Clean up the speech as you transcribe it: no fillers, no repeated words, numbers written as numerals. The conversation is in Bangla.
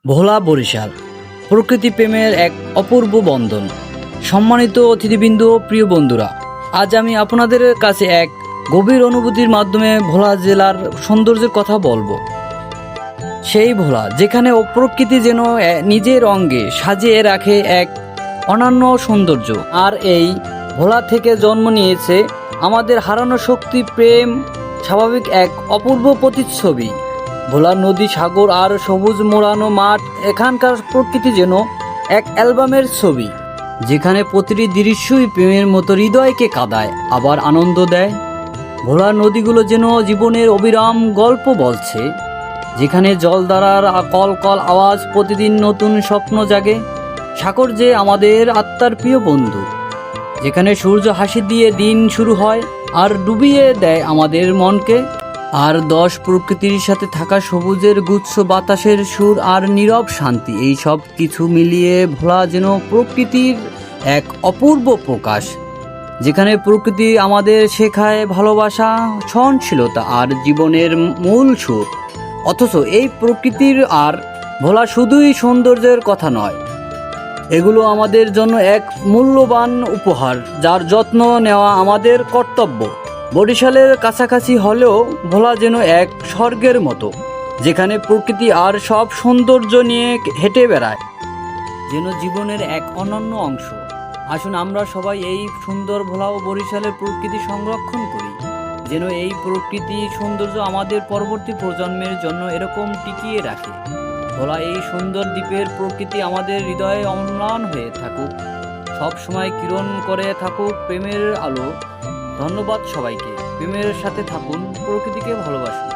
ভোলা বরিশাল প্রকৃতি প্রেমের এক অপূর্ব বন্ধন। সম্মানিত অতিথিবৃন্দ, প্রিয় বন্ধুরা, আজ আমি আপনাদের কাছে এক গভীর অনুভূতির মাধ্যমে ভোলা জেলার সৌন্দর্যের কথা বলবো। সেই ভোলা যেখানে প্রকৃতি যেন নিজের অঙ্গে সাজিয়ে রাখে এক অনন্য সৌন্দর্য। আর এই ভোলা থেকে জন্ম নিয়েছে আমাদের হারানো শক্তি, প্রেম, স্বাভাবিক এক অপূর্ব প্রতিচ্ছবি। ভোলা নদী, সাগর আর সবুজ মোড়ানো মাঠ, এখানকার প্রকৃতি যেন এক অ্যালবামের ছবি, যেখানে প্রতিটি দৃশ্যই প্রেমের মতো হৃদয়কে কাঁদায় আবার আনন্দ দেয়। ভোলার নদীগুলো যেন জীবনের অবিরাম গল্প বলছে, যেখানে জলধারার কল কল আওয়াজ প্রতিদিন নতুন স্বপ্ন জাগে। সাগর যে আমাদের আত্মার প্রিয় বন্ধু, যেখানে সূর্য হাসি দিয়ে দিন শুরু হয় আর ডুবিয়ে দেয় আমাদের মনকে। আর প্রকৃতির সাথে থাকা সবুজের গুচ্ছ, বাতাসের সুর আর নীরব শান্তি, এই সব কিছু মিলিয়ে ভোলা যেন প্রকৃতির এক অপূর্ব প্রকাশ, যেখানে প্রকৃতি আমাদের শেখায় ভালোবাসা, সহনশীলতা আর জীবনের মূল সুর। অথচ এই প্রকৃতির আর ভোলা শুধুই সৌন্দর্যের কথা নয়, এগুলো আমাদের জন্য এক মূল্যবান উপহার, যার যত্ন নেওয়া আমাদের কর্তব্য। বরিশালের কাছাকাছি হলেও ভোলা যেন এক স্বর্গের মতো, যেখানে প্রকৃতি আর সব সৌন্দর্য নিয়ে হেঁটে বেড়ায়, যেন জীবনের এক অনন্য অংশ। আসুন আমরা সবাই এই সুন্দর ভোলা ও বরিশালের প্রকৃতি সংরক্ষণ করি, যেন এই প্রকৃতি সৌন্দর্য আমাদের পরবর্তী প্রজন্মের জন্য এরকম টিকিয়ে রাখে। ভোলা এই সুন্দর দ্বীপের প্রকৃতি আমাদের হৃদয়ে অম্লান হয়ে থাকুক, সব সময় কিরণ করে থাকুক প্রেমের আলো। ধন্যবাদ সবাইকে। প্রেমের সাথে থাকুন, প্রকৃতিকে ভালোবাসুন।